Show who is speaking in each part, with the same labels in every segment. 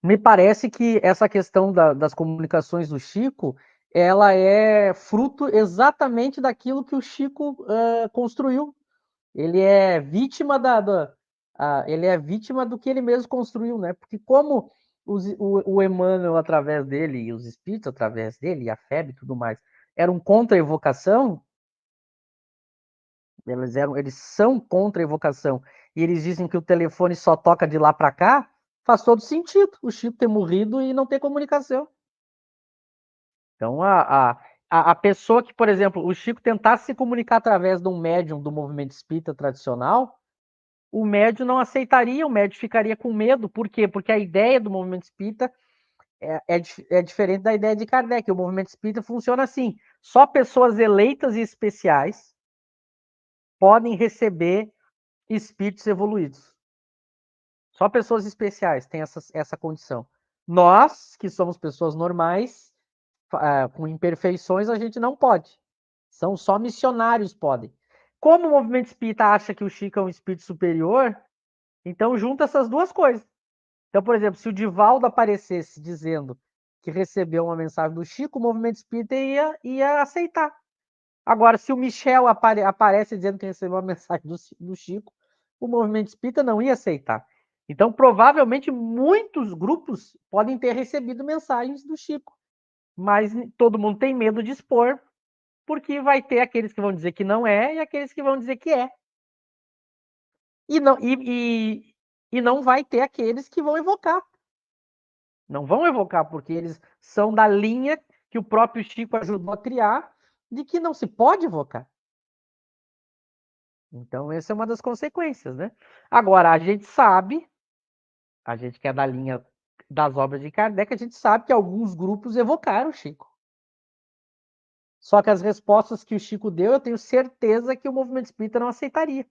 Speaker 1: Me parece que essa questão das comunicações do Chico, ela é fruto exatamente daquilo que o Chico construiu. Ele é vítima ele é vítima do que ele mesmo construiu, né? Porque como o Emmanuel através dele e os espíritos através dele e a FEB e tudo mais eram contra a evocação, eles são contra a evocação e eles dizem que o telefone só toca de lá para cá, faz todo sentido o Chico ter morrido e não ter comunicação. Então, a pessoa que, por exemplo, o Chico tentasse se comunicar através de um médium do movimento espírita tradicional, o médium não aceitaria, o médium ficaria com medo. Por quê? Porque a ideia do movimento espírita é diferente da ideia de Kardec. O movimento espírita funciona assim: só pessoas eleitas e especiais podem receber espíritos evoluídos. Só pessoas especiais têm essa condição. Nós, que somos pessoas normais, com imperfeições, a gente não pode. São só missionários podem. Como o movimento espírita acha que o Chico é um espírito superior, então junta essas duas coisas. Então, por exemplo, se o Divaldo aparecesse dizendo que recebeu uma mensagem do Chico, o movimento espírita ia aceitar. Agora, se o Michel aparece dizendo que recebeu uma mensagem do Chico, o movimento espírita não ia aceitar. Então, provavelmente, muitos grupos podem ter recebido mensagens do Chico, mas todo mundo tem medo de expor, porque vai ter aqueles que vão dizer que não é e aqueles que vão dizer que é. E não, e não vai ter aqueles que vão evocar. Não vão evocar, porque eles são da linha que o próprio Chico ajudou a criar, de que não se pode evocar. Então, essa é uma das consequências, né? Agora, a gente que é da linha das obras de Kardec, a gente sabe que alguns grupos evocaram o Chico. Só que as respostas que o Chico deu, eu tenho certeza que o movimento espírita não aceitaria.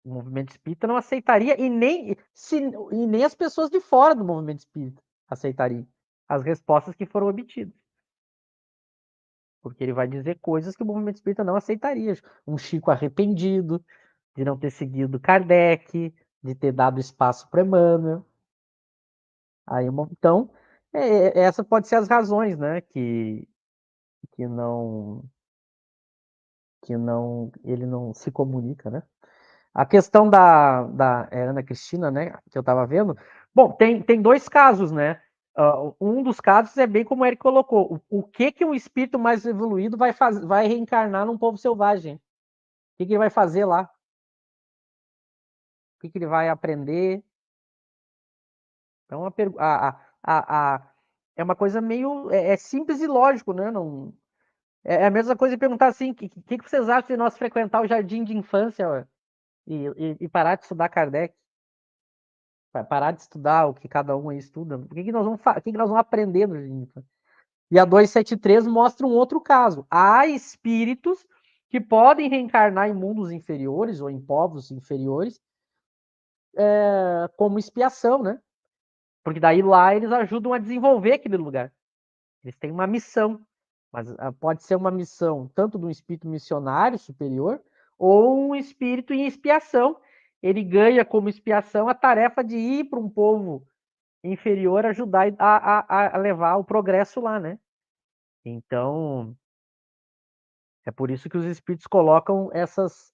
Speaker 1: O movimento espírita não aceitaria e nem as pessoas de fora do movimento espírita aceitariam as respostas que foram obtidas. Porque ele vai dizer coisas que o movimento espírita não aceitaria. Um Chico arrependido de não ter seguido Kardec, de ter dado espaço para Emmanuel. Então, essa pode ser as razões, né, que não ele não se comunica, né? A questão da Ana Cristina, né, que eu estava vendo, bom, tem dois casos, né? Um dos casos é bem como o Eric colocou. O que um espírito mais evoluído vai reencarnar num povo selvagem? O que ele vai fazer lá? O que ele vai aprender? Então, é uma coisa meio. É simples e lógico, né? Não, é a mesma coisa de perguntar assim: que vocês acham de nós frequentar o jardim de infância ué, e parar de estudar Kardec? Parar de estudar o que cada um aí estuda? O que nós vamos aprender no jardim de infância? E a 273 mostra um outro caso. Há espíritos que podem reencarnar em mundos inferiores ou em povos inferiores como expiação, né? Porque daí lá eles ajudam a desenvolver aquele lugar. Eles têm uma missão, mas pode ser uma missão tanto de um espírito missionário superior ou um espírito em expiação. Ele ganha como expiação a tarefa de ir para um povo inferior ajudar a levar o progresso lá, né? Então, é por isso que os espíritos colocam essas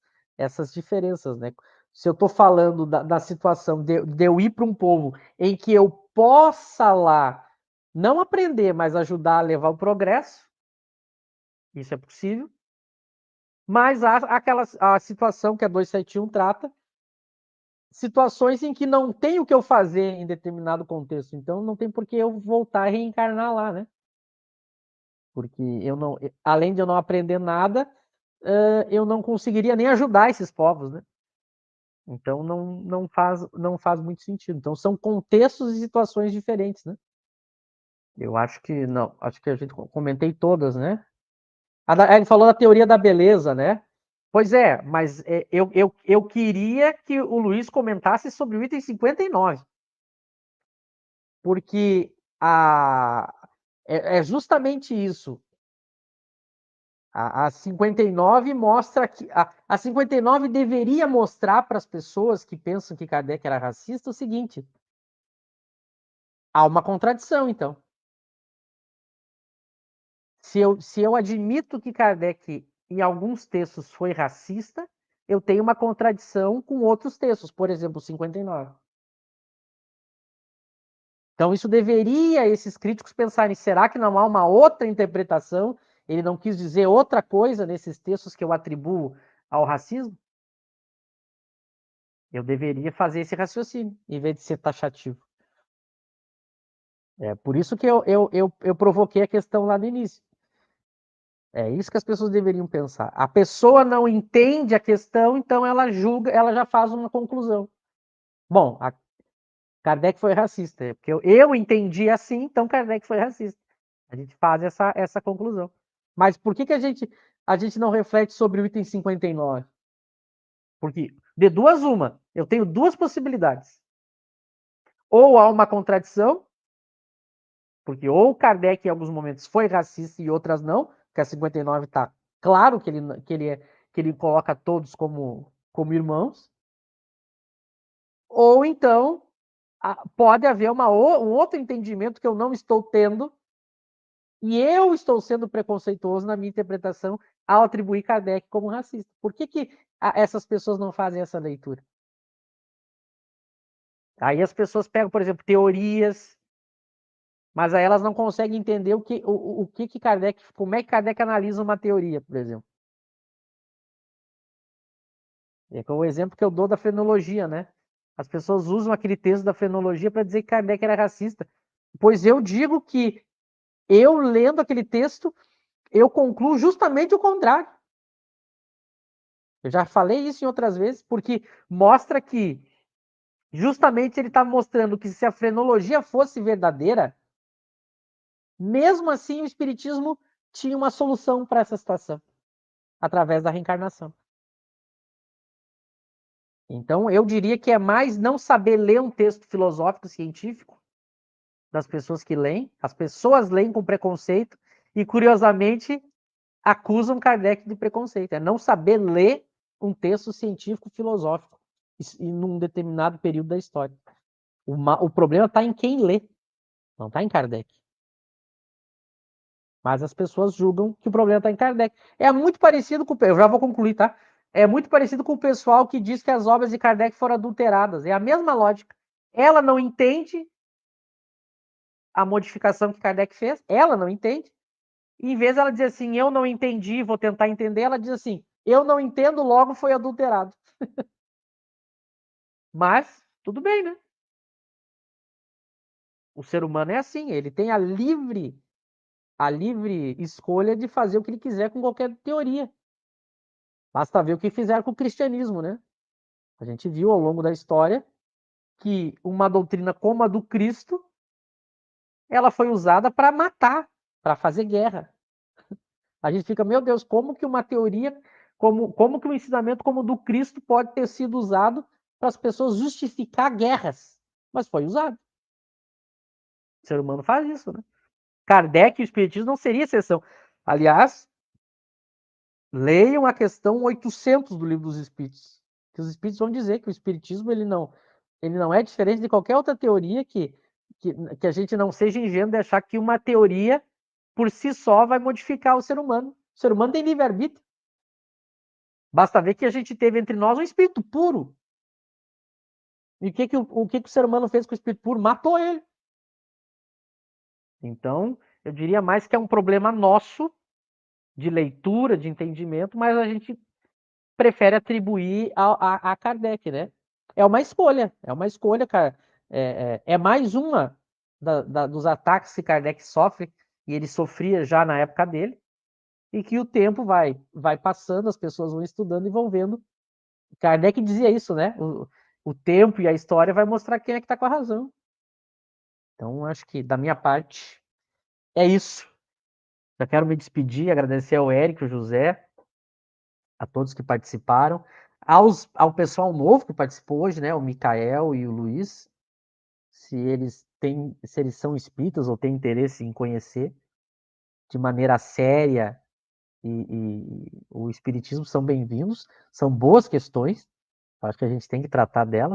Speaker 1: diferenças, né? Se eu estou falando da situação de eu ir para um povo em que eu possa lá não aprender, mas ajudar a levar o progresso, isso é possível. Mas há a situação que a 271 trata, situações em que não tem o que eu fazer em determinado contexto. Então não tem por que eu voltar a reencarnar lá, né? Porque eu não, além de eu não aprender nada, eu não conseguiria nem ajudar esses povos, né? Então não faz muito sentido. Então são contextos e situações diferentes, né? Eu acho que não, acho que a gente comentei todas, né? Ele falou da teoria da beleza, né? Pois é, mas eu queria que o Luiz comentasse sobre o item 59, porque é justamente isso. A 59 mostra que. A 59 deveria mostrar para as pessoas que pensam que Kardec era racista o seguinte: há uma contradição, então. Se eu admito que Kardec, em alguns textos, foi racista, eu tenho uma contradição com outros textos, por exemplo, 59. Então, isso deveria esses críticos pensarem: será que não há uma outra interpretação? Ele não quis dizer outra coisa nesses textos que eu atribuo ao racismo? Eu deveria fazer esse raciocínio, em vez de ser taxativo. É por isso que eu provoquei a questão lá no início. É isso que as pessoas deveriam pensar. A pessoa não entende a questão, então ela julga, ela já faz uma conclusão. Bom, Kardec foi racista, porque eu entendi assim, então Kardec foi racista. A gente faz essa conclusão. Mas por que a gente não reflete sobre o item 59? Porque de duas uma, eu tenho duas possibilidades. Ou há uma contradição, porque ou Kardec em alguns momentos foi racista e outras não, que a 59 está claro que ele coloca todos como irmãos, ou então pode haver um outro entendimento que eu não estou tendo e eu estou sendo preconceituoso na minha interpretação ao atribuir Kardec como racista. Por que essas pessoas não fazem essa leitura? Aí as pessoas pegam, por exemplo, teorias, mas aí elas não conseguem entender o que Kardec, como é que Kardec analisa uma teoria, por exemplo. É o exemplo que eu dou da frenologia, né? As pessoas usam aquele texto da frenologia para dizer que Kardec era racista. Pois eu digo que eu lendo aquele texto, eu concluo justamente o contrário. Eu já falei isso em outras vezes, porque mostra que justamente ele está mostrando que se a frenologia fosse verdadeira, mesmo assim o espiritismo tinha uma solução para essa situação, através da reencarnação. Então, eu diria que é mais não saber ler um texto filosófico científico das pessoas que leem. As pessoas leem com preconceito e, curiosamente, acusam Kardec de preconceito. É não saber ler um texto científico filosófico em um determinado período da história. O problema está em quem lê, não está em Kardec. Mas as pessoas julgam que o problema está em Kardec. É muito parecido com. Eu já vou concluir, tá? É muito parecido com o pessoal que diz que as obras de Kardec foram adulteradas. É a mesma lógica. Ela não entende a modificação que Kardec fez, ela não entende. E em vez ela dizer assim, eu não entendi, vou tentar entender, ela diz assim, eu não entendo, logo foi adulterado. Mas, tudo bem, né? O ser humano é assim, ele tem a livre escolha de fazer o que ele quiser com qualquer teoria. Basta ver o que fizeram com o cristianismo, né? A gente viu ao longo da história que uma doutrina como a do Cristo, ela foi usada para matar, para fazer guerra. A gente fica, meu Deus, como que uma teoria, como que um ensinamento como o do Cristo pode ter sido usado para as pessoas justificar guerras? Mas foi usado. O ser humano faz isso, né? Kardec e o Espiritismo não seria exceção. Aliás, leiam a questão 800 do Livro dos Espíritos, que os Espíritos vão dizer que o Espiritismo ele não é diferente de qualquer outra teoria que a gente não seja ingênuo de achar que uma teoria por si só vai modificar o ser humano. O ser humano tem livre-arbítrio. Basta ver que a gente teve entre nós um espírito puro. E o que o ser humano fez com o espírito puro? Matou ele. Então, eu diria mais que é um problema nosso de leitura, de entendimento, mas a gente prefere atribuir a Kardec, né? É uma escolha, cara. É mais uma dos ataques que Kardec sofre, e ele sofria já na época dele, e que o tempo vai passando, as pessoas vão estudando e vão vendo. Kardec dizia isso, né? O tempo e a história vai mostrar quem é que está com a razão. Então, acho que da minha parte é isso. Já quero me despedir, agradecer ao Érico, ao José, a todos que participaram, ao pessoal novo que participou hoje, né? O Micael e o Luiz, se eles são espíritas ou têm interesse em conhecer de maneira séria o espiritismo são bem-vindos, são boas questões, acho que a gente tem que tratar delas,